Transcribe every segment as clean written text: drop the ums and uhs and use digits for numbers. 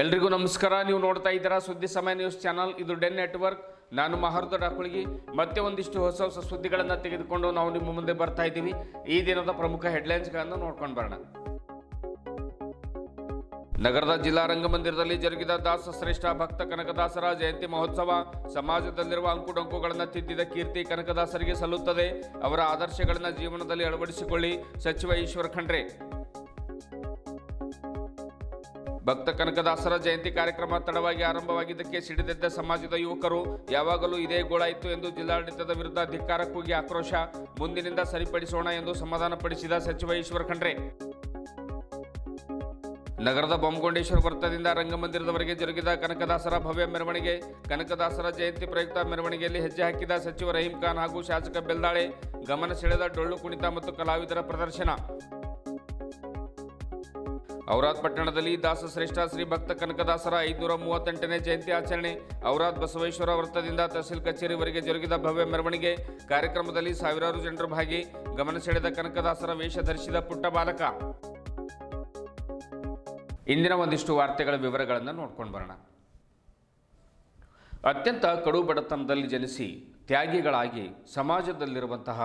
ಎಲ್ರಿಗೂ ನಮಸ್ಕಾರ. ನೀವು ನೋಡ್ತಾ ಇದ್ದೀರಾ ಸುದ್ದಿ ಸಮಯ ನ್ಯೂಸ್ ಚಾನಲ್. ಇದು ಡೆನ್ ನೆಟ್ವರ್ಕ್. ನಾನು ಮಹರ್ದ ಡಾಕುಳಿಗಿ. ಮತ್ತೆ ಒಂದಿಷ್ಟು ಹೊಸ ಹೊಸ ಸುದ್ದಿಗಳನ್ನು ತೆಗೆದುಕೊಂಡು ನಾವು ನಿಮ್ಮ ಮುಂದೆ ಬರ್ತಾ ಇದ್ದೀವಿ. ಈ ದಿನದ ಪ್ರಮುಖ ಹೆಡ್ಲೈನ್ಸ್ಗಳನ್ನು ನೋಡ್ಕೊಂಡು ಬರೋಣ. ನಗರದ ಜಿಲ್ಲಾ ರಂಗಮಂದಿರದಲ್ಲಿ ಜರುಗಿದ ದಾಸ ಶ್ರೇಷ್ಠ ಭಕ್ತ ಕನಕದಾಸರ ಜಯಂತಿ ಮಹೋತ್ಸವ. ಸಮಾಜದಲ್ಲಿರುವ ಅಂಕುಡೊಂಕುಗಳನ್ನು ತಿದ್ದಿದ ಕೀರ್ತಿ ಕನಕದಾಸರಿಗೆ ಸಲ್ಲುತ್ತದೆ. ಅವರ ಆದರ್ಶಗಳನ್ನು ಜೀವನದಲ್ಲಿ ಅಳವಡಿಸಿಕೊಳ್ಳಿ, ಸಚಿವ ಈಶ್ವರ ಖಂಡ್ರೆ. ಭಕ್ತ ಕನಕದಾಸರ ಜಯಂತಿ ಕಾರ್ಯಕ್ರಮ ತಡವಾಗಿ ಆರಂಭವಾಗಿದ್ದಕ್ಕೆ ಸಿಡಿದೆದ್ದ ಸಮಾಜದ ಯುವಕರು. ಯಾವಾಗಲೂ ಇದೇ ಗೋಳಾಯಿತು ಎಂದು ಜಿಲ್ಲಾಡಳಿತದ ವಿರುದ್ಧ ಧಿಕ್ಕಾರ ಕೂಗಿ ಆಕ್ರೋಶ. ಮುಂದಿನಿಂದ ಸರಿಪಡಿಸೋಣ ಎಂದು ಸಮಾಧಾನಪಡಿಸಿದ ಸಚಿವ ಈಶ್ವರ ಖಂಡ್ರೆ. ನಗರದ ಬೊಮ್ಮಗೊಂಡೇಶ್ವರ ವೃತ್ತದಿಂದ ರಂಗಮಂದಿರದವರೆಗೆ ಜರುಗಿದ ಕನಕದಾಸರ ಭವ್ಯ ಮೆರವಣಿಗೆ. ಕನಕದಾಸರ ಜಯಂತಿ ಪ್ರಯುಕ್ತ ಮೆರವಣಿಗೆಯಲ್ಲಿ ಹೆಜ್ಜೆ ಹಾಕಿದ ಸಚಿವ ರಹೀಂ ಖಾನ್ ಹಾಗೂ ಶಾಸಕ ಬೆಲ್ದಾಳೆ. ಗಮನ ಸೆಳೆದ ಡೊಳ್ಳು ಕುಣಿತ ಮತ್ತು ಕಲಾವಿದರ ಪ್ರದರ್ಶನ. ಔರಾದ್ ಪಟ್ಟಣದಲ್ಲಿ ದಾಸಶ್ರೇಷ್ಠ ಶ್ರೀ ಭಕ್ತ ಕನಕದಾಸರ 538ನೇ ಜಯಂತಿ ಆಚರಣೆ. ಔರಾದ್ ಬಸವೇಶ್ವರ ವೃತ್ತದಿಂದ ತಹಸೀಲ್ ಕಚೇರಿವರೆಗೆ ಜರುಗಿದ ಭವ್ಯ ಮೆರವಣಿಗೆ. ಕಾರ್ಯಕ್ರಮದಲ್ಲಿ ಸಾವಿರಾರು ಜನರು ಭಾಗಿ. ಗಮನ ಸೆಳೆದ ಕನಕದಾಸರ ವೇಷ ಧರಿಸಿದ ಪುಟ್ಟ ಬಾಲಕ. ಇಂದಿನ ಒಂದಿಷ್ಟು ವಾರ್ತೆಗಳ ವಿವರಗಳನ್ನು ನೋಡ್ಕೊಂಡು ಬರೋಣ. ಅತ್ಯಂತ ಕಡು ಬಡತನದಲ್ಲಿ ಜನಿಸಿ ತ್ಯಾಗಿಗಳಾಗಿ ಸಮಾಜದಲ್ಲಿರುವಂತಹ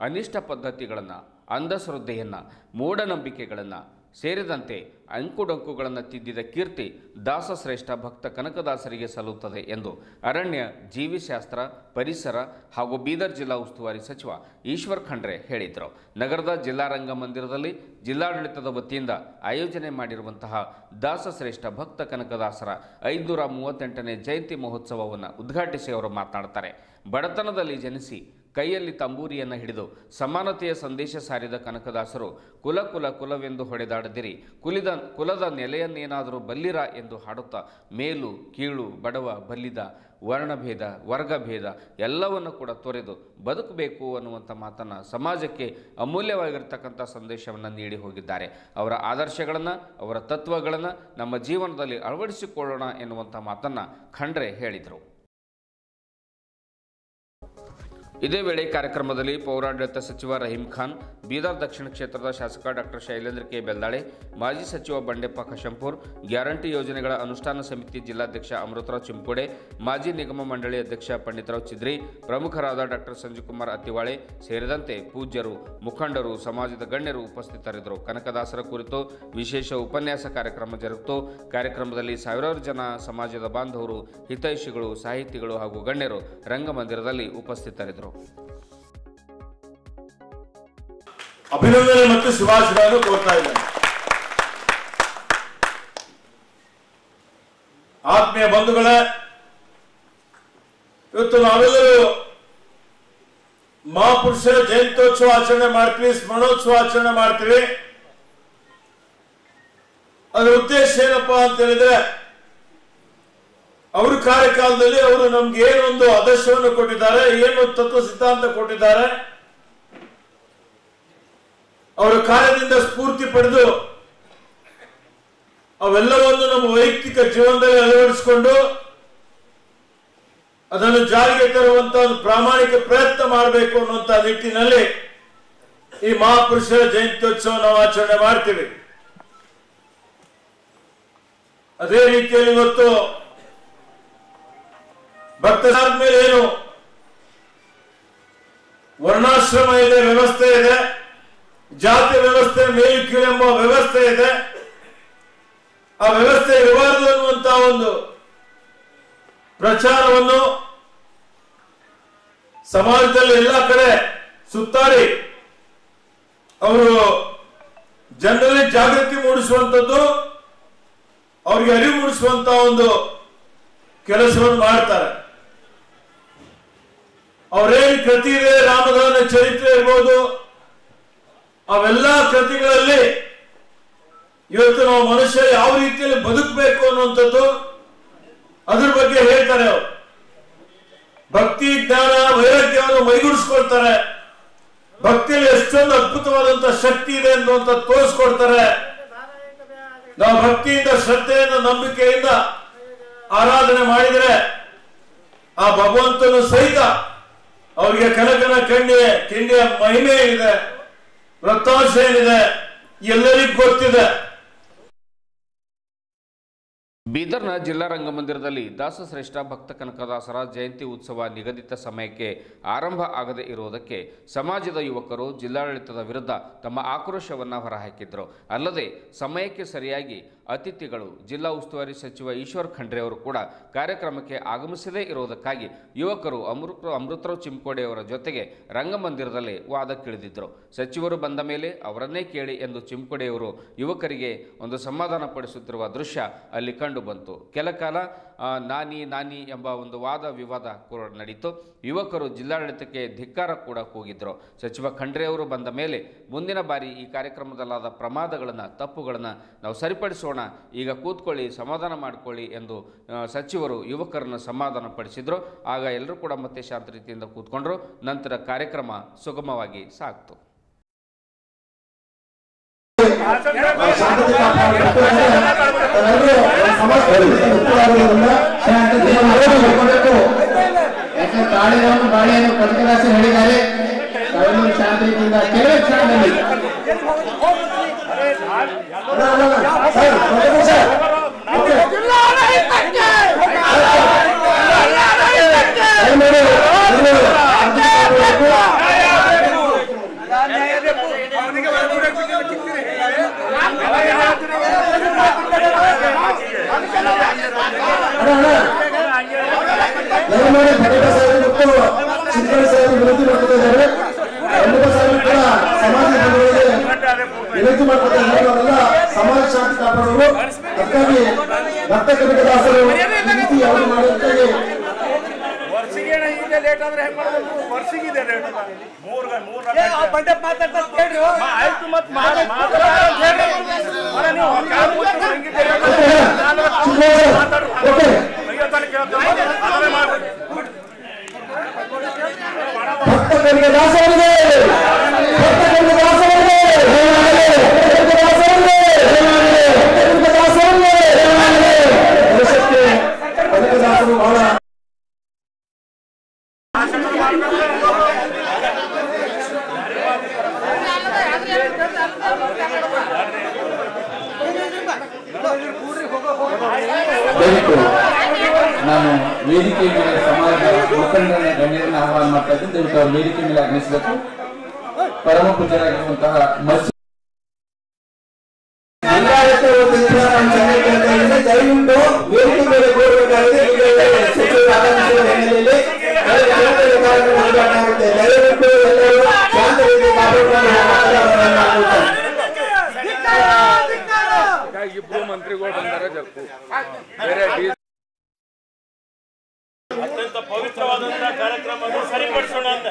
ಅನಿಷ್ಟ ಪದ್ಧತಿಗಳನ್ನು, ಅಂಧಶ್ರದ್ಧೆಯನ್ನು, ಮೂಢನಂಬಿಕೆಗಳನ್ನು ಸೇರಿದಂತೆ ಅಂಕುಡೊಂಕುಗಳನ್ನು ತಿದ್ದಿದ ಕೀರ್ತಿ ದಾಸಶ್ರೇಷ್ಠ ಭಕ್ತ ಕನಕದಾಸರಿಗೆ ಸಲ್ಲುತ್ತದೆ ಎಂದು ಅರಣ್ಯ, ಜೀವಿಶಾಸ್ತ್ರ, ಪರಿಸರ ಹಾಗೂ ಬೀದರ್ ಜಿಲ್ಲಾ ಉಸ್ತುವಾರಿ ಸಚಿವ ಈಶ್ವರ ಖಂಡ್ರೆ ಹೇಳಿದರು. ನಗರದ ಜಿಲ್ಲಾ ರಂಗಮಂದಿರದಲ್ಲಿ ಜಿಲ್ಲಾಡಳಿತದ ವತಿಯಿಂದ ಆಯೋಜನೆ ಮಾಡಿರುವಂತಹ ದಾಸಶ್ರೇಷ್ಠ ಭಕ್ತ ಕನಕದಾಸರ 538ನೇ ಜಯಂತಿ ಮಹೋತ್ಸವವನ್ನು ಉದ್ಘಾಟಿಸಿ ಅವರು ಮಾತನಾಡ್ತಾರೆ. ಬಡತನದಲ್ಲಿ ಜನಿಸಿ ಕೈಯಲ್ಲಿ ತಂಬೂರಿಯನ್ನು ಹಿಡಿದು ಸಮಾನತೆಯ ಸಂದೇಶ ಸಾರಿದ ಕನಕದಾಸರು ಕುಲ ಕುಲ ಕುಲವೆಂದು ಹೊಡೆದಾಡದಿರಿ, ಕುಲದ ನೆಲೆಯನ್ನೇನಾದರೂ ಬಲ್ಲಿರ ಎಂದು ಹಾಡುತ್ತಾ ಮೇಲು ಕೀಳು, ಬಡವ ಬಲ್ಲಿದ, ವರ್ಣಭೇದ ವರ್ಗಭೇದ ಎಲ್ಲವನ್ನು ಕೂಡ ತೊರೆದು ಬದುಕಬೇಕು ಅನ್ನುವಂಥ ಮಾತನ್ನು ಸಮಾಜಕ್ಕೆ ಅಮೂಲ್ಯವಾಗಿರ್ತಕ್ಕಂಥ ಸಂದೇಶವನ್ನು ನೀಡಿ ಹೋಗಿದ್ದಾರೆ. ಅವರ ಆದರ್ಶಗಳನ್ನು, ಅವರ ತತ್ವಗಳನ್ನು ನಮ್ಮ ಜೀವನದಲ್ಲಿ ಅಳವಡಿಸಿಕೊಳ್ಳೋಣ ಎನ್ನುವಂಥ ಮಾತನ್ನು ಖಂಡ್ರೆ ಹೇಳಿದರು. ಇದೇ ವೇಳೆ ಕಾರ್ಯಕ್ರಮದಲ್ಲಿ ಪೌರಾಡಳಿತ ಸಚಿವ ರಹೀಂ ಖಾನ್, ಬೀದರ್ ದಕ್ಷಿಣ ಕ್ಷೇತ್ರದ ಶಾಸಕ ಡಾಕ್ಟರ್ ಶೈಲೇಂದ್ರ ಕೆ ಬೆಲ್ದಾಳೆ, ಮಾಜಿ ಸಚಿವ ಬಂಡೆಪ್ಪ ಖಶಂಪೂರ್, ಗ್ಯಾರಂಟಿ ಯೋಜನೆಗಳ ಅನುಷ್ಠಾನ ಸಮಿತಿ ಜಿಲ್ಲಾಧ್ಯಕ್ಷ ಅಮೃತರಾವ್ ಚಿಂಪೋಡೆ, ಮಾಜಿ ನಿಗಮ ಮಂಡಳಿ ಅಧ್ಯಕ್ಷ ಪಂಡಿತರಾವ್ ಚಿದ್ರಿ, ಪ್ರಮುಖರಾದ ಡಾಕ್ಟರ್ ಸಂಜುಕುಮಾರ್ ಅತ್ತಿವಾಳೆ ಸೇರಿದಂತೆ ಪೂಜ್ಯರು, ಮುಖಂಡರು, ಸಮಾಜದ ಗಣ್ಯರು ಉಪಸ್ಥಿತರಿದ್ದರು. ಕನಕದಾಸರ ಕುರಿತು ವಿಶೇಷ ಉಪನ್ಯಾಸ ಕಾರ್ಯಕ್ರಮ ಜರುಗಿತು. ಕಾರ್ಯಕ್ರಮದಲ್ಲಿ ಸಾವಿರಾರು ಜನ ಸಮಾಜದ ಬಾಂಧವರು, ಹಿತೈಷಿಗಳು, ಸಾಹಿತಿಗಳು ಹಾಗೂ ಗಣ್ಯರು ರಂಗಮಂದಿರದಲ್ಲಿ ಉಪಸ್ಥಿತರಿದ್ದರು. ಅಭಿನಂದನೆ ಮತ್ತು ಶುಭಾಶಯಗಳನ್ನು ಕೋರ್ತಾ ಇದ್ದೇನೆ. ಆತ್ಮೀಯ ಬಂಧುಗಳೇ, ಇವತ್ತು ನಾವೆಲ್ಲರೂ ಮಹಾಪುರುಷರ ಜಯಂತ್ಯೋತ್ಸವ ಆಚರಣೆ ಮಾಡ್ತೀವಿ, ಸ್ಮರಣೋತ್ಸವ ಆಚರಣೆ ಮಾಡ್ತೀವಿ. ಅದರ ಉದ್ದೇಶ ಏನಪ್ಪಾ ಅಂತ ಹೇಳಿದ್ರೆ, ಅವ್ರ ಕಾರ್ಯಕಾಲದಲ್ಲಿ ಅವರು ನಮ್ಗೆ ಏನೊಂದು ಆದರ್ಶವನ್ನು ಕೊಟ್ಟಿದ್ದಾರೆ, ಏನೊಂದು ತತ್ವ ಸಿದ್ಧಾಂತ ಕೊಟ್ಟಿದ್ದಾರೆ, ಅವರ ಕಾರ್ಯದಿಂದ ಸ್ಫೂರ್ತಿ ಪಡೆದು ಅವೆಲ್ಲವನ್ನು ನಮ್ಮ ವೈಯಕ್ತಿಕ ಜೀವನದಲ್ಲಿ ಅಳವಡಿಸಿಕೊಂಡು ಅದನ್ನು ಜಾರಿಗೆ ತರುವಂತ ಒಂದು ಪ್ರಾಮಾಣಿಕ ಪ್ರಯತ್ನ ಮಾಡಬೇಕು ಅನ್ನುವಂತ ನಿಟ್ಟಿನಲ್ಲಿ ಈ ಮಹಾಪುರುಷರ ಜಯಂತ್ಯೋತ್ಸವ ನಾವು ಆಚರಣೆ ಮಾಡ್ತೀವಿ. ಅದೇ ರೀತಿಯಲ್ಲಿ ಇವತ್ತು ಭಕ್ತರ ಮೇಲೆ ಏನು ವರ್ಣಾಶ್ರಮ ಇದೆ, ವ್ಯವಸ್ಥೆ ಇದೆ, ಜಾತಿ ವ್ಯವಸ್ಥೆ, ಮೇಲು ಕೀಳೆಂಬ ವ್ಯವಸ್ಥೆ ಇದೆ, ಆ ವ್ಯವಸ್ಥೆ ಇರಬಾರದು ಅನ್ನುವಂತ ಒಂದು ಪ್ರಚಾರವನ್ನು ಸಮಾಜದಲ್ಲಿ ಎಲ್ಲ ಕಡೆ ಸುತ್ತಾಡಿ ಅವರು ಜನರಲ್ಲಿ ಜಾಗೃತಿ ಮೂಡಿಸುವಂಥದ್ದು, ಅವ್ರಿಗೆ ಅರಿವು ಮೂಡಿಸುವಂತ ಒಂದು ಕೆಲಸವನ್ನು ಮಾಡ್ತಾರೆ. ಅವರೇನು ಕೃತಿ ಇದೆ, ರಾಮದಾನ ಚರಿತ್ರೆ ಇರ್ಬೋದು, ಅವೆಲ್ಲ ಕೃತಿಗಳಲ್ಲಿ ಇವತ್ತು ನಾವು ಮನುಷ್ಯ ಯಾವ ರೀತಿಯಲ್ಲಿ ಬದುಕಬೇಕು ಅನ್ನುವಂಥದ್ದು ಅದ್ರ ಬಗ್ಗೆ ಹೇಳ್ತಾರೆ. ಅವರು ಭಕ್ತಿ, ಜ್ಞಾನ, ವೈರಾಗ್ಯವನ್ನು ಮೈಗೂಡಿಸ್ಕೊಳ್ತಾರೆ. ಭಕ್ತಿಯಲ್ಲಿ ಎಷ್ಟೊಂದು ಅದ್ಭುತವಾದಂತಹ ಶಕ್ತಿ ಇದೆ ಅನ್ನುವಂಥ ತೋರಿಸ್ಕೊಡ್ತಾರೆ. ನಾವು ಭಕ್ತಿಯಿಂದ, ಶ್ರದ್ಧೆಯಿಂದ, ನಂಬಿಕೆಯಿಂದ ಆರಾಧನೆ ಮಾಡಿದರೆ ಆ ಭಗವಂತನು ಸಹಿತ ಅವರಿಗೆ ಕನಕನ ಕಿಂಡಿಯ ಮಹಿಮೆ ಇದೆ, ವ್ರತಾಂಶ ಏನಿದೆ ಎಲ್ಲರಿಗೂ ಗೊತ್ತಿದೆ. ಬೀದರ್ನ ಜಿಲ್ಲಾ ರಂಗಮಂದಿರದಲ್ಲಿ ದಾಸಶ್ರೇಷ್ಠ ಭಕ್ತ ಕನಕದಾಸರ ಜಯಂತಿ ಉತ್ಸವ ನಿಗದಿತ ಸಮಯಕ್ಕೆ ಆರಂಭ ಆಗದೇ ಇರುವುದಕ್ಕೆ ಸಮಾಜದ ಯುವಕರು ಜಿಲ್ಲಾಡಳಿತದ ವಿರುದ್ಧ ತಮ್ಮ ಆಕ್ರೋಶವನ್ನು ಹೊರಹಾಕಿದ್ರು. ಅಲ್ಲದೆ ಸಮಯಕ್ಕೆ ಸರಿಯಾಗಿ ಅತಿಥಿಗಳು ಜಿಲ್ಲಾ ಉಸ್ತುವಾರಿ ಸಚಿವ ಈಶ್ವರ್ ಖಂಡ್ರೆ ಅವರು ಕೂಡ ಕಾರ್ಯಕ್ರಮಕ್ಕೆ ಆಗಮಿಸದೇ ಇರುವುದಕ್ಕಾಗಿ ಯುವಕರು ಅಮೃತರಾವ್ ಚಿಮ್ಕೋಡೆ ಅವರ ಜೊತೆಗೆ ರಂಗಮಂದಿರದಲ್ಲಿ ವಾದಕ್ಕಿಳಿದಿದ್ದರು. ಸಚಿವರು ಬಂದ ಮೇಲೆ ಅವರನ್ನೇ ಕೇಳಿ ಎಂದು ಚಿಮ್ಕೋಡೆಯವರು ಯುವಕರಿಗೆ ಒಂದು ಸಮಾಧಾನ ಪಡಿಸುತ್ತಿರುವ ದೃಶ್ಯ ಅಲ್ಲಿ ಕಂಡು ಬಂತು. ಕೆಲ ಕಾಲ ನಾನಿ ಎಂಬ ಒಂದು ವಾದ ವಿವಾದ ಕೂಡ ನಡೀತು. ಯುವಕರು ಜಿಲ್ಲಾಡಳಿತಕ್ಕೆ ಧಿಕ್ಕಾರ ಕೂಡ ಕೂಗಿದ್ರು. ಸಚಿವ ಖಂಡ್ರೆ ಅವರು ಬಂದ ಮೇಲೆ ಮುಂದಿನ ಬಾರಿ ಈ ಕಾರ್ಯಕ್ರಮದಲ್ಲಾದ ಪ್ರಮಾದಗಳನ್ನು ತಪ್ಪುಗಳನ್ನು ನಾವು ಸರಿಪಡಿಸೋಣ, ಈಗ ಕೂತ್ಕೊಳ್ಳಿ, ಸಮಾಧಾನ ಮಾಡಿಕೊಳ್ಳಿ ಎಂದು ಸಚಿವರು ಯುವಕರನ್ನು ಸಮಾಧಾನ ಪಡಿಸಿದ್ರು. ಆಗ ಎಲ್ಲರೂ ಕೂಡ ಮತ್ತೆ ಶಾಂತ ರೀತಿಯಿಂದ ಕೂತ್ಕೊಂಡ್ರು. ನಂತರ ಕಾರ್ಯಕ್ರಮ ಸುಗಮವಾಗಿ ಸಾಗ್ತು. ಗಾಳಿಯನ್ನು ಕನಕದಾಸರು ಹೇಳಿದ್ದಾರೆ. ಶಾಂತಿಯಿಂದ ಕೆಲವೇ ಕ್ಷಣದಲ್ಲಿ ಸಮಾಜ ಶಾಂತಿ ಕಾಪಾಡುವರು. ಅದಕ್ಕಾಗಿ ಭಕ್ತ ಕನಕದಾಸರು ನಾನು ವೇದಿಕೆ ಮೇಲೆ ಸಮಾಜದ ಮುಖಂಡರ ಗಣ್ಯರನ್ನು ಆಹ್ವಾನ ಮಾಡ್ತಾ ಇದ್ದೀನಿ. ದಯವಿಟ್ಟು ಅವರು ವೇದಿಕೆ ಮೇಲೆ ಆಗಮಿಸಬೇಕು. ಪರಮ ಪೂಜ್ಯರಾಗಿರುವಂತಹ ದಯವಿಟ್ಟು ವೇದಿಕೆ ಮೇಲೆ ಕೂರಬೇಕಾಗಿದೆ. ದಯವಿಟ್ಟು ಎಲ್ಲರೂ ಶಾಂತ ರೀತಿ ಇಬ್ಬರು ಮಂತ್ರಿಗಳು ಬಂದರೆ ಅತ್ಯಂತ ಪವಿತ್ರವಾದಂತಹ ಕಾರ್ಯಕ್ರಮವನ್ನು ಸರಿಪಡಿಸೋಣ ಅಂತ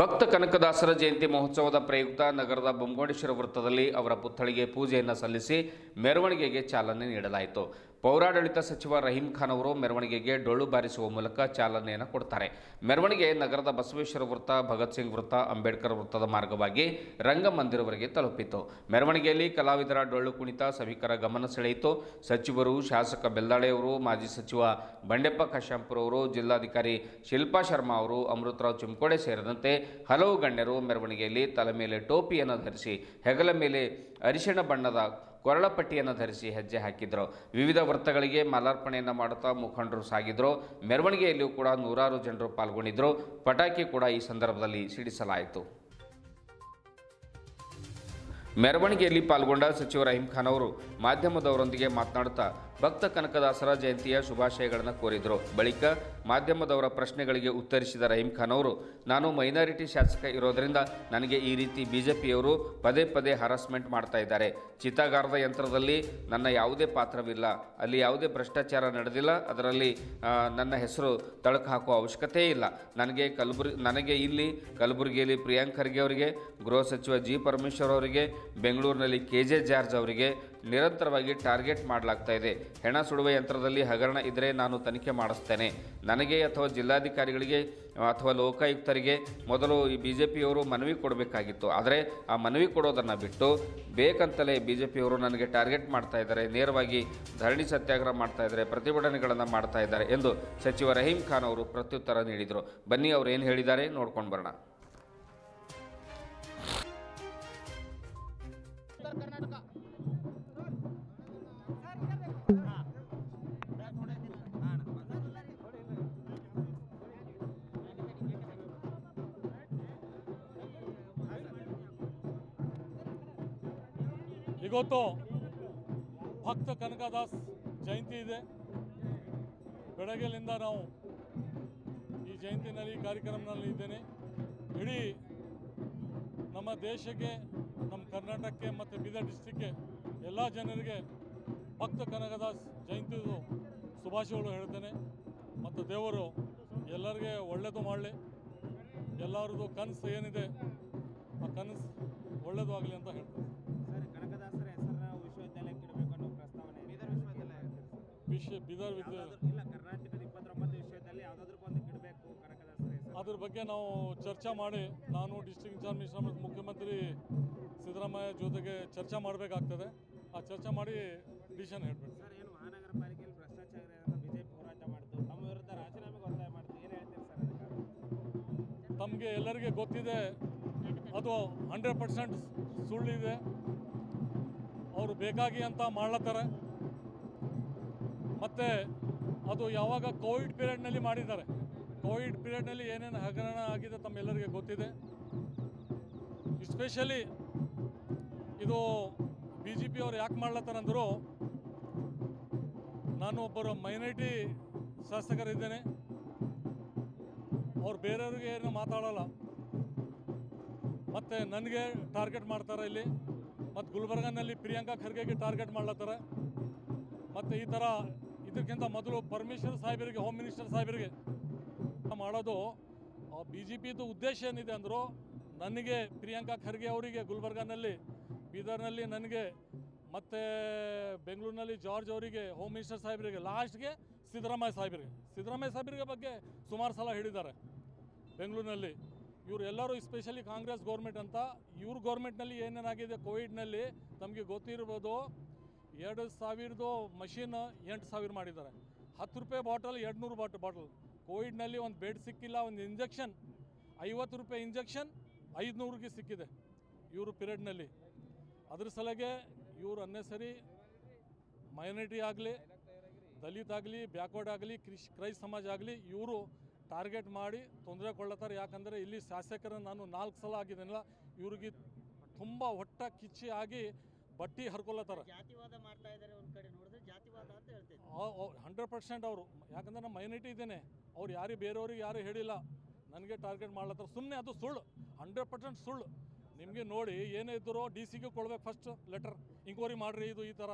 ಭಕ್ತ ಕನಕದಾಸರ ಜಯಂತಿ ಮಹೋತ್ಸವದ ಪ್ರಯುಕ್ತ ನಗರದ ಬೊಮ್ಮಗೋಡೇಶ್ವರ ವೃತ್ತದಲ್ಲಿ ಅವರ ಪುತ್ಥಳಿಗೆ ಪೂಜೆಯನ್ನು ಸಲ್ಲಿಸಿ ಮೆರವಣಿಗೆಗೆ ಚಾಲನೆ ನೀಡಲಾಯಿತು. ಪೌರಾಡಳಿತ ಸಚಿವ ರಹೀಂ ಖಾನ್ ಅವರು ಮೆರವಣಿಗೆಗೆ ಡೊಳ್ಳು ಬಾರಿಸುವ ಮೂಲಕ ಚಾಲನೆಯನ್ನು ಕೊಡ್ತಾರೆ. ಮೆರವಣಿಗೆ ನಗರದ ಬಸವೇಶ್ವರ ವೃತ್ತ, ಭಗತ್ ಸಿಂಗ್ ವೃತ್ತ, ಅಂಬೇಡ್ಕರ್ ವೃತ್ತದ ಮಾರ್ಗವಾಗಿ ರಂಗಮಂದಿರವರೆಗೆ ತಲುಪಿತು. ಮೆರವಣಿಗೆಯಲ್ಲಿ ಕಲಾವಿದರ ಡೊಳ್ಳು ಕುಣಿತ ಸಭಿಕರ ಗಮನ ಸೆಳೆಯಿತು. ಸಚಿವರು, ಶಾಸಕ ಬೆಲ್ದಾಳೆಯವರು, ಮಾಜಿ ಸಚಿವ ಬಂಡೆಪ್ಪ ಕಾಶಂಪುರ ಅವರು, ಜಿಲ್ಲಾಧಿಕಾರಿ ಶಿಲ್ಪಾ ಶರ್ಮಾ ಅವರು, ಅಮೃತರಾವ್ ಚಿಮ್ಕೋಡೆ ಸೇರಿದಂತೆ ಹಲವು ಗಣ್ಯರು ಮೆರವಣಿಗೆಯಲ್ಲಿ ತಲೆ ಮೇಲೆ ಟೋಪಿಯನ್ನು ಧರಿಸಿ ಹೆಗಲ ಮೇಲೆ ಅರಿಶಿಣ ಬಣ್ಣದ ಕೊರಳಪಟ್ಟಿಯನ್ನು ಧರಿಸಿ ಹೆಜ್ಜೆ ಹಾಕಿದ್ರು. ವಿವಿಧ ವೃತ್ತಗಳಿಗೆ ಮಾಲಾರ್ಪಣೆಯನ್ನು ಮಾಡುತ್ತಾ ಮುಖಂಡರು ಸಾಗಿದ್ರು. ಮೆರವಣಿಗೆಯಲ್ಲಿಯೂ ಕೂಡ ನೂರಾರು ಜನರು ಪಾಲ್ಗೊಂಡಿದ್ದರು. ಪಟಾಕಿ ಕೂಡ ಈ ಸಂದರ್ಭದಲ್ಲಿ ಸಿಡಿಸಲಾಯಿತು. ಮೆರವಣಿಗೆಯಲ್ಲಿ ಪಾಲ್ಗೊಂಡ ಸಚಿವ ರಹೀಂ ಖಾನ್ ಅವರು ಮಾಧ್ಯಮದವರೊಂದಿಗೆ ಮಾತನಾಡುತ್ತಾ ಭಕ್ತ ಕನಕದಾಸರ ಜಯಂತಿಯ ಶುಭಾಶಯಗಳನ್ನು ಕೋರಿದರು. ಬಳಿಕ ಮಾಧ್ಯಮದವರ ಪ್ರಶ್ನೆಗಳಿಗೆ ಉತ್ತರಿಸಿದ ರಹೀಂ ಖಾನ್ ಅವರು, ನಾನು ಮೈನಾರಿಟಿ ಶಾಸಕ ಇರೋದರಿಂದ ನನಗೆ ಈ ರೀತಿ ಬಿಜೆಪಿಯವರು ಪದೇ ಪದೇ ಹರಾಸ್ಮೆಂಟ್ ಮಾಡ್ತಾ ಇದ್ದಾರೆ. ಚಿತಾಗಾರದ ಯಂತ್ರದಲ್ಲಿ ನನ್ನ ಯಾವುದೇ ಪಾತ್ರವಿಲ್ಲ, ಅಲ್ಲಿ ಯಾವುದೇ ಭ್ರಷ್ಟಾಚಾರ ನಡೆದಿಲ್ಲ, ಅದರಲ್ಲಿ ನನ್ನ ಹೆಸರು ತಳಕು ಹಾಕುವ ಅವಶ್ಯಕತೆ ಇಲ್ಲ. ನನಗೆ ಇಲ್ಲಿ ಕಲಬುರಗಿಯಲ್ಲಿ ಪ್ರಿಯಾಂಕ್ ಖರ್ಗೆ ಅವರಿಗೆ, ಗೃಹ ಸಚಿವ ಜಿ ಪರಮೇಶ್ವರ್ ಅವರಿಗೆ, ಬೆಂಗಳೂರಿನಲ್ಲಿ KJ ಜಾರ್ಜ್ ಅವರಿಗೆ ನಿರಂತರವಾಗಿ ಟಾರ್ಗೆಟ್ ಮಾಡಲಾಗ್ತಾ ಇದೆ. ಹೆಣ ಸುಡುವ ಯಂತ್ರದಲ್ಲಿ ಹಗರಣ ಇದ್ದರೆ ನಾನು ತನಿಖೆ ಮಾಡಿಸ್ತೇನೆ. ನನಗೆ ಅಥವಾ ಜಿಲ್ಲಾಧಿಕಾರಿಗಳಿಗೆ ಅಥವಾ ಲೋಕಾಯುಕ್ತರಿಗೆ ಮೊದಲು ಈ ಬಿಜೆಪಿಯವರು ಮನವಿ ಕೊಡಬೇಕಾಗಿತ್ತು. ಆದರೆ ಆ ಮನವಿ ಕೊಡೋದನ್ನು ಬಿಟ್ಟು ಬೇಕಂತಲೇ ಬಿಜೆಪಿಯವರು ನನಗೆ ಟಾರ್ಗೆಟ್ ಮಾಡ್ತಾ ಇದ್ದಾರೆ, ನೇರವಾಗಿ ಧರಣಿ ಸತ್ಯಾಗ್ರಹ ಮಾಡ್ತಾ ಇದ್ದಾರೆ, ಪ್ರತಿಭಟನೆಗಳನ್ನು ಮಾಡ್ತಾ ಇದ್ದಾರೆ ಎಂದು ಸಚಿವ ರಹೀಂ ಖಾನ್ ಅವರು ಪ್ರತ್ಯುತ್ತರ ನೀಡಿದರು. ಬನ್ನಿ ಅವರು ಏನು ಹೇಳಿದ್ದಾರೆ ನೋಡ್ಕೊಂಡು ಬರೋಣ. ಇವತ್ತು ಭಕ್ತ ಕನಕದಾಸ್ ಜಯಂತಿ ಇದೆ. ಬೆಳಗ್ಗೆಯಿಂದ ನಾವು ಈ ಜಯಂತಿನಲ್ಲಿ ಕಾರ್ಯಕ್ರಮದಲ್ಲಿ ಇದ್ದೇನೆ. ಇಡೀ ನಮ್ಮ ದೇಶಕ್ಕೆ, ನಮ್ಮ ಕರ್ನಾಟಕಕ್ಕೆ ಮತ್ತು ಬೀದರ್ ಡಿಸ್ಟಿಕ್ಗೆ ಎಲ್ಲ ಜನರಿಗೆ ಭಕ್ತ ಕನಕದಾಸ್ ಜಯಂತಿದು ಶುಭಾಶಯಗಳು ಹೇಳ್ತೇನೆ. ಮತ್ತು ದೇವರು ಎಲ್ಲರಿಗೆ ಒಳ್ಳೆಯದು ಮಾಡಲಿ. ಎಲ್ಲರದು ಕನಸು ಏನಿದೆ ಆ ಕನಸು ಒಳ್ಳೆಯದು ಆಗಲಿ ಅಂತ ಹೇಳ್ತೇನೆ. ಸರ್, ಕನಕದಾಸರ ಹೆಸರನ್ನ ವಿಶ್ವವಿದ್ಯಾಲಯಕ್ಕೆ ಇಡಬೇಕು ಅನ್ನೋ ಪ್ರಸ್ತಾವನೆ ಬೀದರ್ ವಿಶ್ವವಿದ್ಯಾಲಯ ಇಲ್ಲ, ಕರ್ನಾಟಕದ 29 ವಿಶ್ವವಿದ್ಯಾಲಯ ಯಾವುದಾದ್ರೂ ಒಂದಕ್ಕೆ ಇಡಬೇಕು ಕನಕದಾಸರ ಹೆಸರು. ಅದ್ರ ಬಗ್ಗೆ ನಾವು ಚರ್ಚೆ ಮಾಡಿ, ನಾನು ಡಿಸ್ಟ್ರಿಕ್ಟ್ ಇನ್ಚಾರ್ಜ್ ಮಿನಿಸ್ಟರ್ ಮತ್ತು ಮುಖ್ಯಮಂತ್ರಿ ಸಿದ್ದರಾಮಯ್ಯ ಜೊತೆಗೆ ಚರ್ಚೆ ಮಾಡಬೇಕಾಗ್ತದೆ. ಆ ಚರ್ಚೆ ಮಾಡಿ ಡಿಸಿಷನ್ ಹೇಳ್ಬೇಕು. ಸರ್, ಏನು ಮಹಾನಗರ ಪಾಲಿಕೆಯಲ್ಲಿ ಭ್ರಷ್ಟಾಚಾರ ಅಂತ ಬಿಜೆಪಿ ಹೋರಾಟ ಮಾಡ್ತು, ತಮ್ಮ ವಿರುದ್ಧ ರಾಜೀನಾಮೆಗೆ ಒತ್ತಾಯ ಮಾಡ್ತು, ಏನು ಹೇಳ್ತೀರಿ ಸರ್ ಅದಕ್ಕೆ? ತಮಗೆ ಎಲ್ಲರಿಗೆ ಗೊತ್ತಿದೆ, ಅದು 100% ಸುಳ್ಳಿದೆ. ಅವರು ಬೇಕಾಗಿ ಅಂತ ಮಾಡ್ಲತ್ತಾರೆ. ಮತ್ತು ಅದು ಯಾವಾಗ ಕೋವಿಡ್ ಪೀರಿಯಡ್ನಲ್ಲಿ ಮಾಡಿದ್ದಾರೆ. ಕೋವಿಡ್ ಪೀರಿಯಡ್ನಲ್ಲಿ ಏನೇನು ಹಗರಣ ಆಗಿದೆ ತಮ್ಮೆಲ್ಲರಿಗೆ ಗೊತ್ತಿದೆ. ಎಸ್ಪೆಷಲಿ ಇದು BJP ಅವ್ರು ಯಾಕೆ ಮಾಡ್ಲತ್ತಾರಂದ್ರು, ನಾನು ಒಬ್ಬರು ಮೈನಾರಿಟಿ ಶಾಸಕರಿದ್ದೇನೆ. ಅವ್ರು ಬೇರೆಯವ್ರಿಗೆ ಏನು ಮಾತಾಡೋಲ್ಲ, ಮತ್ತು ನನಗೆ ಟಾರ್ಗೆಟ್ ಮಾಡ್ತಾರೆ ಇಲ್ಲಿ. ಮತ್ತು ಗುಲ್ಬರ್ಗನಲ್ಲಿ ಪ್ರಿಯಾಂಕಾ ಖರ್ಗೆಗೆ ಟಾರ್ಗೆಟ್ ಮಾಡ್ಲತ್ತಾರೆ. ಮತ್ತು ಈ ಥರ ಇದಕ್ಕಿಂತ ಮೊದಲು ಪರಮೇಶ್ವರ್ ಸಾಹೇಬರಿಗೆ, ಹೋಮ್ ಮಿನಿಸ್ಟರ್ ಸಾಹೇಬರಿಗೆ ಮಾಡೋದು. BJPದು ಉದ್ದೇಶ ಏನಿದೆ ಅಂದರು, ನನಗೆ ಪ್ರಿಯಾಂಕಾ ಖರ್ಗೆ ಅವರಿಗೆ ಗುಲ್ಬರ್ಗನಲ್ಲಿ, ಬೀದರ್ನಲ್ಲಿ ನನಗೆ, ಮತ್ತು ಬೆಂಗಳೂರಿನಲ್ಲಿ ಜಾರ್ಜ್ ಅವರಿಗೆ, ಹೋಮ್ ಮಿನಿಸ್ಟರ್ ಸಾಹೇಬರಿಗೆ, ಲಾಸ್ಟ್ಗೆ ಸಿದ್ದರಾಮಯ್ಯ ಸಾಹೇಬರಿಗೆ ಬಗ್ಗೆ ಸುಮಾರು ಸಲ ಹೇಳಿದ್ದಾರೆ ಬೆಂಗಳೂರಿನಲ್ಲಿ. ಇವರು ಎಲ್ಲರೂ ಸ್ಪೆಷಲಿ ಕಾಂಗ್ರೆಸ್ ಗೌರ್ಮೆಂಟ್ ಅಂತ. ಇವ್ರ ಗೌರ್ಮೆಂಟ್ನಲ್ಲಿ ಏನೇನಾಗಿದೆ ಕೋವಿಡ್ನಲ್ಲಿ ತಮಗೆ ಗೊತ್ತಿರ್ಬೋದು. 2000 ಮಷೀನ್ 8,000 ಮಾಡಿದ್ದಾರೆ. 10 ರೂಪಾಯಿ ಬಾಟಲ್ 200 ಬಾಟಲ್. ಕೋವಿಡ್ನಲ್ಲಿ ಒಂದು ಬೆಡ್ ಸಿಕ್ಕಿಲ್ಲ, ಒಂದು ಇಂಜೆಕ್ಷನ್ 50 ರೂಪಾಯಿ ಇಂಜೆಕ್ಷನ್ 500ಗೆ ಸಿಕ್ಕಿದೆ ಇವರು ಪೀರಿಯಡ್ನಲ್ಲಿ. ಅದ್ರ ಸಲಗೆ ಇವರು ಅನ್ನೆಸರಿ ಮೈನಾರಿಟಿ ಆಗಲಿ, ದಲಿತ ಆಗಲಿ, ಬ್ಯಾಕ್ವರ್ಡ್ ಆಗಲಿ, ಕ್ರೈಸ್ತ ಸಮಾಜ ಆಗಲಿ, ಇವರು ಟಾರ್ಗೆಟ್ ಮಾಡಿ ತೊಂದರೆ ಕೊಳ್ಳತ್ತಾರೆ. ಯಾಕಂದರೆ ಇಲ್ಲಿ ಶಾಸಕರನ್ನು ನಾನು 4 ಸಲ ಆಗಿದ್ದೇನಲ್ಲ, ಇವ್ರಿಗೆ ತುಂಬ ಹೊಟ್ಟ ಕಿಚ್ಚಿ ಆಗಿ ಬಟ್ಟಿ ಹರ್ಕೊಳತ್ತಾರೆ. ಜಾತಿವಾದ ಮಾಡ್ತಾ ಇದ್ದಾರೆ, ಒಂದು ಕಡೆ ನೋಡಿದ್ರೆ ಜಾತಿವಾದ ಅಂತ ಹೇಳ್ತಾರೆ. 100% ಅವರು, ಯಾಕಂದರೆ ನಮ್ಮ ಮೈನಾರಿಟಿ ಇದ್ದೇನೆ. ಅವ್ರು ಯಾರು ಬೇರೆಯವ್ರಿಗೆ ಯಾರು ಹೇಳಿಲ್ಲ, ನನಗೆ ಟಾರ್ಗೆಟ್ ಮಾಡ್ಲತ್ತಾರೆ. ಸುಮ್ಮನೆ ಅದು ಸುಳ್ಳು, 100% ಸುಳ್ಳು. ನಿಮಗೆ ನೋಡಿ, ಏನೇ ಇದ್ದರೂ DC ಕೊಡ್ಬೇಕು ಫಸ್ಟ್ ಲೆಟರ್, ಇಂಕ್ವೈರಿ ಮಾಡಿರಿ ಇದು ಈ ಥರ.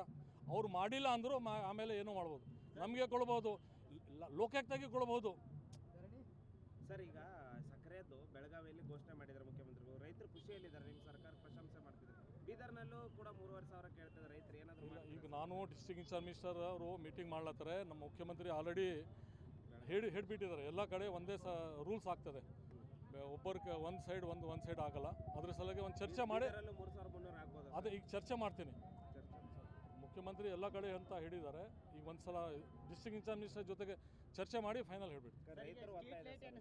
ಅವ್ರು ಮಾಡಿಲ್ಲ ಅಂದರೂ ಆಮೇಲೆ ಏನೋ ಮಾಡ್ಬೋದು, ನಮಗೆ ಕೊಡ್ಬೋದು, ಲೋಕಾಯುಕ್ತಗೆ ಕೊಡ್ಬೋದು. ಸರ್, ಈಗ ಸಕ್ಕರೆದು ಬೆಳಗಾವಿಯಲ್ಲಿ ಘೋಷಣೆ ಮಾಡಿದ್ದಾರೆ ಮುಖ್ಯಮಂತ್ರಿಗಳು. ರೈತರು ಖುಷಿಯಲ್ಲಿದ್ದಾರೆ, ನಿಮ್ಮ ಸರ್ಕಾರ ಪ್ರಶಂಸೆ ಮಾಡ್ತಿದ್ದಾರೆ. ಬೀದರ್ನಲ್ಲೂ ಕೂಡ 3,500 ಕೇಳ್ತಿದ್ದಾರೆ ರೈತರು. ಏನಾದರೂ ಈಗ ನಾನು ಡಿಸ್ಟ್ರಿಕ್ಟ್ ಇನ್ಚಾರ್ಜ್ ಮಿನಿಸ್ಟರ್ ಅವರು ಮೀಟಿಂಗ್ ಮಾಡ್ಲತ್ತಾರೆ. ನಮ್ಮ ಮುಖ್ಯಮಂತ್ರಿ ಆಲ್ರೆಡಿ ಹೇಳಿಬಿಟ್ಟಿದ್ದಾರೆ, ಎಲ್ಲ ಕಡೆ ಒಂದೇ ರೂಲ್ಸ್ ಆಗ್ತದೆ. ಒಬ್ಬರಿಗೆ ಒಂದು ಸೈಡ್ ಆಗಲ್ಲ. ಅದ್ರ ಸಲುವಾಗಿ ಒಂದು ಚರ್ಚೆ ಮಾಡಿ 3,300 ಆಗ್ಬೋದು. ಅದೇ ಈಗ ಚರ್ಚೆ ಮಾಡ್ತೀನಿ. ಮುಖ್ಯಮಂತ್ರಿ ಎಲ್ಲ ಕಡೆ ಅಂತ ಹೇಳಿದ್ದಾರೆ. ಈಗ ಒಂದ್ಸಲ ಡಿಸ್ಟ್ರಿಕ್ಟ್ ಇನ್ಚಾರ್ಜ್ ಮಿನಿಸ್ಟರ್ ಜೊತೆಗೆ ಚರ್ಚೆ ಮಾಡಿ ಫೈನಲ್ ಹೇಳ್ಬಿಟ್ಟು. ರೈತರು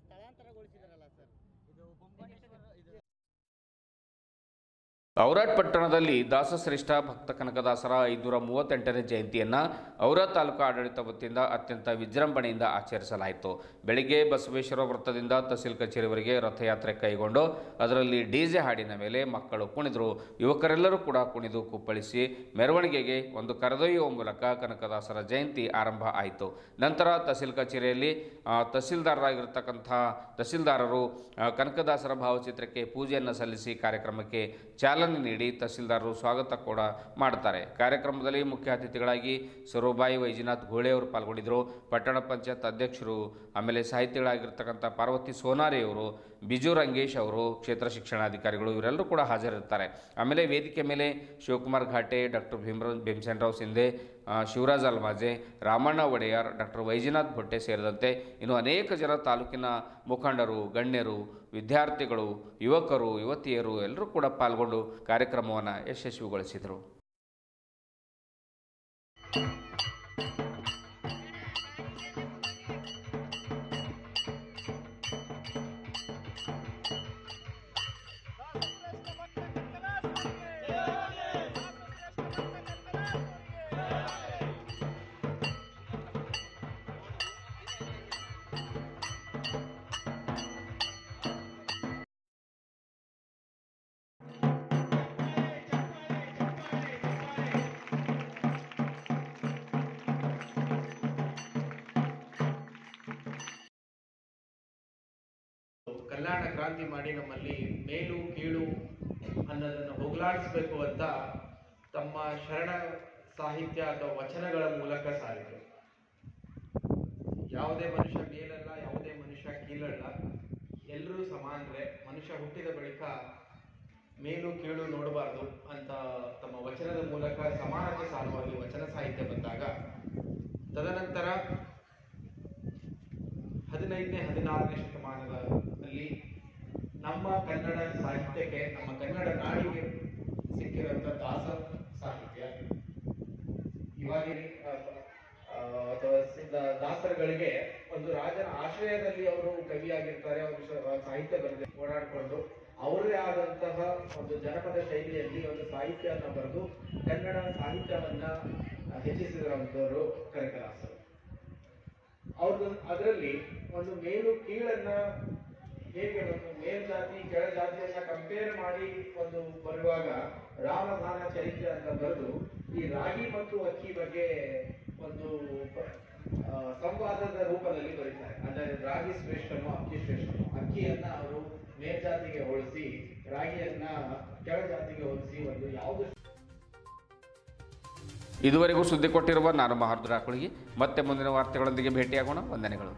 ಸ್ಥಳಾಂತರಗೊಳಿಸಿದಾರಲ್ಲ ಸರ್, ಇದು ಔರಾದ್ ಪಟ್ಟಣದಲ್ಲಿ ದಾಸಶ್ರೇಷ್ಠ ಭಕ್ತ ಕನಕದಾಸರ 538ನೇ ಜಯಂತಿಯನ್ನು ಔರಾದ್ ತಾಲೂಕು ಆಡಳಿತ ವತಿಯಿಂದ ಅತ್ಯಂತ ವಿಜೃಂಭಣೆಯಿಂದ ಆಚರಿಸಲಾಯಿತು. ಬೆಳಿಗ್ಗೆ ಬಸವೇಶ್ವರ ವೃತ್ತದಿಂದ ತಹಸೀಲ್ ಕಚೇರಿವರೆಗೆ ರಥಯಾತ್ರೆ ಕೈಗೊಂಡು ಅದರಲ್ಲಿ DJ ಹಾಡಿನ ಮೇಲೆ ಮಕ್ಕಳು ಕುಣಿದರು. ಯುವಕರೆಲ್ಲರೂ ಕೂಡ ಕುಣಿದು ಕುಪ್ಪಳಿಸಿ ಮೆರವಣಿಗೆಗೆ ಒಂದು ಕರೆದೊಯ್ಯುವ ಮೂಲಕ ಕನಕದಾಸರ ಜಯಂತಿ ಆರಂಭ ಆಯಿತು. ನಂತರ ತಹಸೀಲ್ ಕಚೇರಿಯಲ್ಲಿ ತಹಸೀಲ್ದಾರರು ಕನಕದಾಸರ ಭಾವಚಿತ್ರಕ್ಕೆ ಪೂಜೆಯನ್ನು ಸಲ್ಲಿಸಿ ಕಾರ್ಯಕ್ರಮಕ್ಕೆ ಚಾಲನೆ ನೀಡಿ ತಹಸೀಲ್ದಾರರು ಸ್ವಾಗತ ಕೂಡ ಮಾಡ್ತಾರೆ. ಕಾರ್ಯಕ್ರಮದಲ್ಲಿ ಮುಖ್ಯ ಅತಿಥಿಗಳಾಗಿ ಸರೋಬಾಯಿ ವೈಜನಾಥ್ ಘೋಳೆ ಅವರು ಪಾಲ್ಗೊಂಡಿದ್ದರು. ಪಟ್ಟಣ ಪಂಚಾಯತ್ ಅಧ್ಯಕ್ಷರು, ಆಮೇಲೆ ಸಾಹಿತಿಗಳಾಗಿರ್ತಕ್ಕಂಥ ಪಾರ್ವತಿ ಸೋನಾರಿ ಅವರು, ಬಿಜು ರಂಗೇಶ್ ಅವರು, ಕ್ಷೇತ್ರ ಶಿಕ್ಷಣಾಧಿಕಾರಿಗಳು ಇವರೆಲ್ಲರೂ ಕೂಡ ಹಾಜರಿರ್ತಾರೆ. ಆಮೇಲೆ ವೇದಿಕೆ ಮೇಲೆ ಶಿವಕುಮಾರ್ ಘಾಟೆ, ಡಾಕ್ಟರ್ ಭೀಮಸೇನರಾವ್ ಸಿಂಧೆ, ಶಿವರಾಜ್ ಅಲ್ಮಾಜೆ, ರಾಮಣ್ಣ ಒಡೆಯರ್, ಡಾಕ್ಟರ್ ವೈಜನಾಥ್ ಭೊಟ್ಟೆ ಸೇರಿದಂತೆ ಇನ್ನು ಅನೇಕ ಜನ ತಾಲೂಕಿನ ಮುಖಂಡರು, ಗಣ್ಯರು, ವಿದ್ಯಾರ್ಥಿಗಳು, ಯುವಕರು, ಯುವತಿಯರು ಎಲ್ಲರೂ ಕೂಡ ಪಾಲ್ಗೊಂಡು ಕಾರ್ಯಕ್ರಮವನ್ನು ಯಶಸ್ವಿಗೊಳಿಸಿದರು. ಕಲ್ಯಾಣ ಕ್ರಾಂತಿ ಮಾಡಿ ನಮ್ಮಲ್ಲಿ ಮೇಲು ಕೀಳು ಅನ್ನೋದನ್ನು ಹೋಗಲಾಡಿಸ್ಬೇಕು ಅಂತ ತಮ್ಮ ಶರಣ ಸಾಹಿತ್ಯ ಅಥವಾ ವಚನಗಳ ಮೂಲಕ ಸಾರಿದರು. ಯಾವುದೇ ಮನುಷ್ಯ ಮೇಲಲ್ಲ, ಯಾವುದೇ ಮನುಷ್ಯ ಕೀಳಲ್ಲ, ಎಲ್ಲರೂ ಸಮಾನರೇ, ಮನುಷ್ಯ ಹುಟ್ಟಿದ ಬಳಿಕ ಮೇಲು ಕೀಳು ನೋಡಬಾರ್ದು ಅಂತ ತಮ್ಮ ವಚನದ ಮೂಲಕ ಸಮಾನತೆ ಸಾರುವಾಗಿ ವಚನ ಸಾಹಿತ್ಯ ಬಂದಾಗ, ತದನಂತರ 15ನೇ 16ನೇ ಶತಮಾನದಲ್ಲಿ ನಮ್ಮ ಕನ್ನಡ ಸಾಹಿತ್ಯಕ್ಕೆ, ನಮ್ಮ ಕನ್ನಡ ನಾಡಿಗೆ ಸಿಕ್ಕಿರುವಂಥ ದಾಸ ಸಾಹಿತ್ಯ, ಇವಾಗಿನ ಅಥವಾ ದಾಸರುಗಳಿಗೆ ಒಂದು ರಾಜನ ಆಶ್ರಯದಲ್ಲಿ ಅವರು ಕವಿಯಾಗಿರ್ತಾರೆ, ಅವರು ಸಾಹಿತ್ಯ ಬರೆದು ಓಡಾಡಿಕೊಂಡು ಅವರೇ ಆದಂತಹ ಒಂದು ಜನಪದ ಶೈಲಿಯಲ್ಲಿ ಒಂದು ಸಾಹಿತ್ಯವನ್ನು ಬರೆದು ಕನ್ನಡ ಸಾಹಿತ್ಯವನ್ನ ಹೆಚ್ಚಿಸಿರುವಂಥವರು ಕನಕದಾಸರು. ಅವ್ರದ್ದು ಅದರಲ್ಲಿ ಒಂದು ಮೇಲು ಕೀಳನ್ನ ಹೇಗೆ ಒಂದು ಮೇಲ್ಜಾತಿ ಕೆಳ ಜಾತಿಯನ್ನ ಕಂಪೇರ್ ಮಾಡಿ ಒಂದು ಬರುವಾಗ ರಾಮದಾನ ಚರಿತ್ರೆ ಅಂತ ಬರೆದು ಈ ರಾಗಿ ಮತ್ತು ಅಕ್ಕಿ ಬಗ್ಗೆ ಒಂದು ಸಂವಾದದ ರೂಪದಲ್ಲಿ ಬರೀತಾರೆ. ಅಂದರೆ ರಾಗಿ ಶ್ರೇಷ್ಠನೋ ಅಕ್ಕಿ ಶ್ರೇಷ್ಠನೋ, ಅಕ್ಕಿಯನ್ನ ಅವರು ಮೇಲ್ಜಾತಿಗೆ ಹೋಲಿಸಿ ರಾಗಿಯನ್ನ ಕೆಳ ಜಾತಿಗೆ ಹೋಲಿಸಿ ಒಂದು ಯಾವುದು. ಇದುವರೆಗೂ ಸುದ್ದಿ ಕೊಟ್ಟಿರುವ ನಾನು ಮಹಾರ್ದುರಾಕುಳಿಗೆ ಮತ್ತೆ ಮುಂದಿನ ವಾರ್ತೆಗಳೊಂದಿಗೆ ಭೇಟಿಯಾಗೋಣ. ವಂದನೆಗಳು.